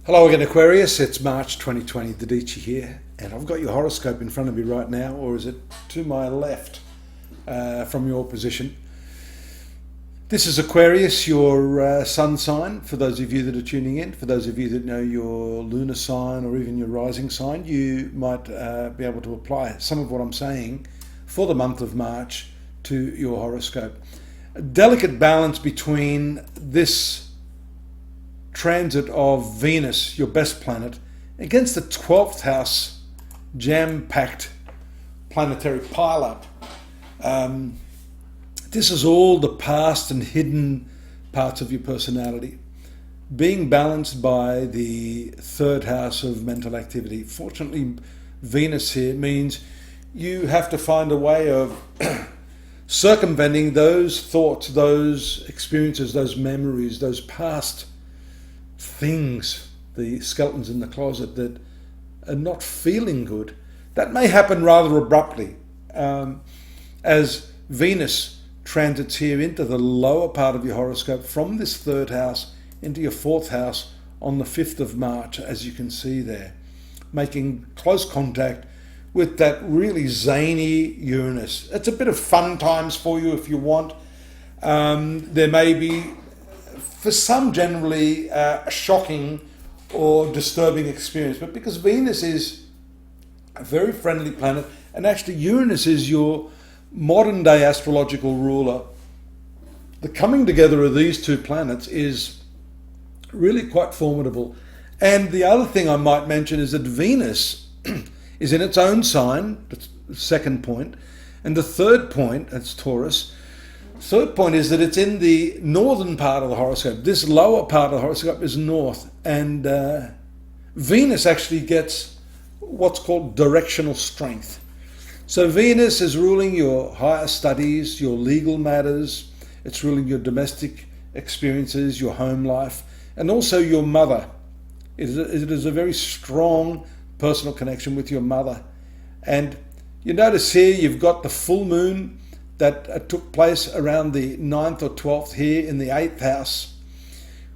Hello again, Aquarius. It's March 2020, Dadhichi here, and I've got your horoscope in front of me right now, or is it to my left from your position? This is Aquarius, your sun sign, for those of you that are tuning in. For those of you that know your lunar sign or even your rising sign, you might be able to apply some of what I'm saying for the month of March to your horoscope. A delicate balance between this transit of Venus, your best planet, against the 12th house jam-packed planetary pile-up. This is all the past and hidden parts of your personality being balanced by the third house of mental activity. Fortunately, Venus here means you have to find a way of circumventing those thoughts, those experiences, those memories, those past things, the skeletons in the closet that are not feeling good. That may happen rather abruptly as Venus transits here into the lower part of your horoscope from this third house into your fourth house on the 5th of March, as you can see there, making close contact with that really zany Uranus. It's a bit of fun times for you if you want. There may be, for some, generally a shocking or disturbing experience, but because Venus is a very friendly planet, and actually Uranus is your modern day astrological ruler, the coming together of these two planets is really quite formidable. And the other thing I might mention is that Venus is in its own sign, the second point, and the third point, that's Taurus. Third point is that it's in the northern part of the horoscope. This lower part of the horoscope is north, and Venus actually gets what's called directional strength. So Venus is ruling your higher studies, your legal matters, it's ruling your domestic experiences, your home life, and also your mother. It is a very strong personal connection with your mother. And you notice here you've got the full moon that took place around the 9th or 12th here in the 8th house,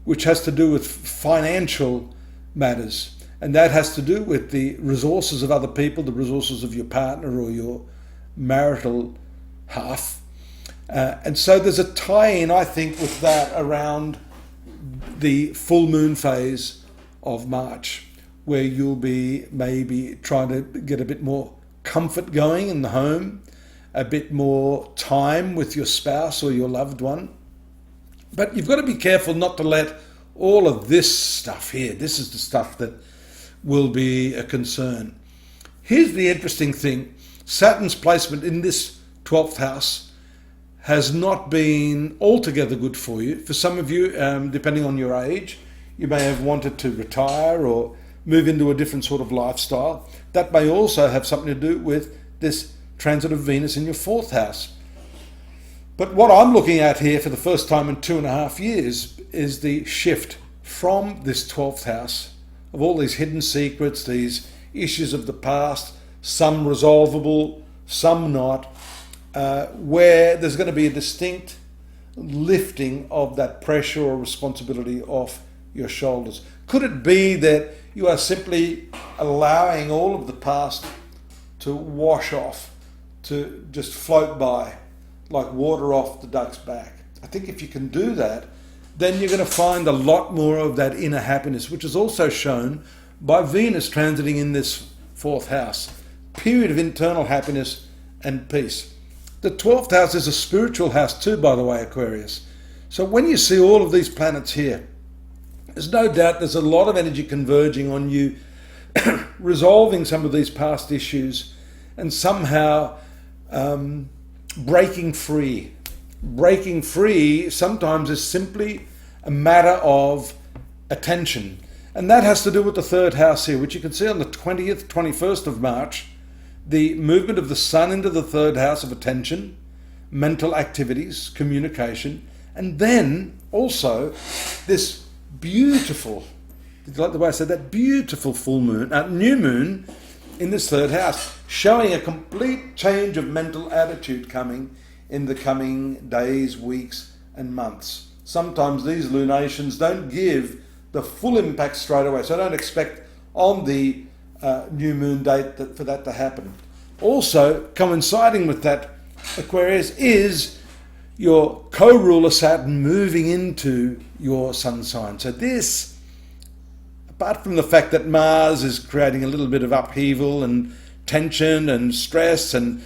which has to do with financial matters. And that has to do with the resources of other people, the resources of your partner or your marital half. And so there's a tie-in, I think, with that around the full moon phase of March, where you'll be maybe trying to get a bit more comfort going in the home, a bit more time with your spouse or your loved one. But you've got to be careful not to let all of this stuff here, this is the stuff that will be a concern. Here's the interesting thing. Saturn's placement in this 12th house has not been altogether good for you. For some of you, depending on your age, you may have wanted to retire or move into a different sort of lifestyle. That may also have something to do with this transit of Venus in your fourth house. But what I'm looking at here for the first time in 2.5 years is the shift from this 12th house of all these hidden secrets, these issues of the past, some resolvable, some not, where there's going to be a distinct lifting of that pressure or responsibility off your shoulders. Could it be that you are simply allowing all of the past to wash off, to just float by like water off the duck's back? I think if you can do that, then you're going to find a lot more of that inner happiness, which is also shown by Venus transiting in this fourth house. Period of internal happiness and peace. The 12th house is a spiritual house too, by the way, Aquarius. So when you see all of these planets here, there's no doubt there's a lot of energy converging on you, resolving some of these past issues and somehow breaking free. Breaking free sometimes is simply a matter of attention. And that has to do with the third house here, which you can see on the 20th, 21st of March, the movement of the sun into the third house of attention, mental activities, communication, and then also this beautiful, like the way I said, that beautiful full moon, new moon in this third house, showing a complete change of mental attitude coming in the coming days, weeks, and months. Sometimes these lunations don't give the full impact straight away. So don't expect on the new moon date for that to happen. Also, coinciding with that, Aquarius, is your co-ruler Saturn moving into your sun sign. So this, apart from the fact that Mars is creating a little bit of upheaval and tension and stress and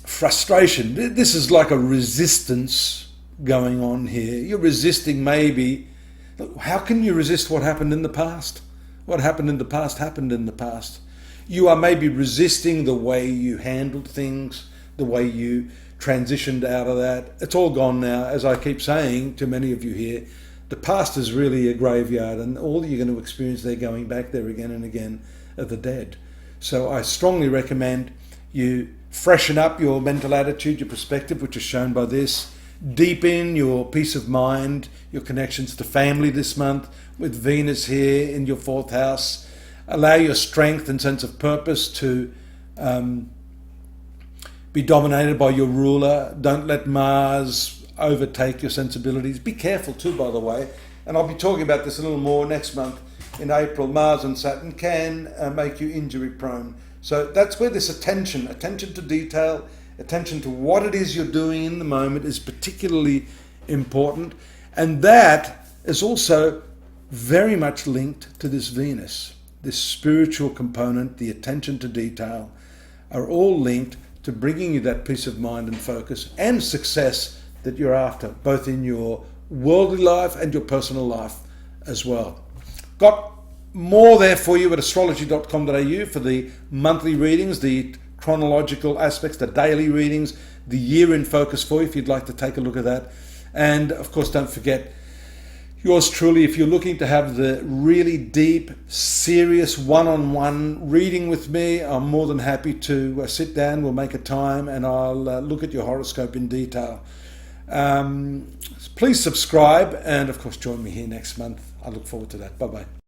frustration, this is like a resistance going on here. You're resisting maybe. How can you resist what happened in the past? What happened in the past happened in the past. You are maybe resisting the way you handled things, the way you transitioned out of that. It's all gone now. As I keep saying to many of you here, the past is really a graveyard, and all you're going to experience there going back there again and again are the dead. So I strongly recommend you freshen up your mental attitude, your perspective, which is shown by this. Deepen your peace of mind, your connections to family this month with Venus here in your 4th house. Allow your strength and sense of purpose to be dominated by your ruler. Don't let Mars overtake your sensibilities. Be careful too, by the way, and I'll be talking about this a little more next month in April. Mars and Saturn can make you injury prone. So that's where this attention to detail, attention to what it is you're doing in the moment is particularly important. And that is also very much linked to this Venus. This spiritual component, the attention to detail, are all linked to bringing you that peace of mind and focus and success that you're after, both in your worldly life and your personal life as well. Got more there for you at astrology.com.au for the monthly readings, the chronological aspects, the daily readings, the year in focus for you if you'd like to take a look at that. And of course, don't forget, yours truly, if you're looking to have the really deep, serious one-on-one reading with me, I'm more than happy to sit down. We'll make a time and I'll look at your horoscope in detail. Please subscribe and, of course, join me here next month. I look forward to that. Bye-bye.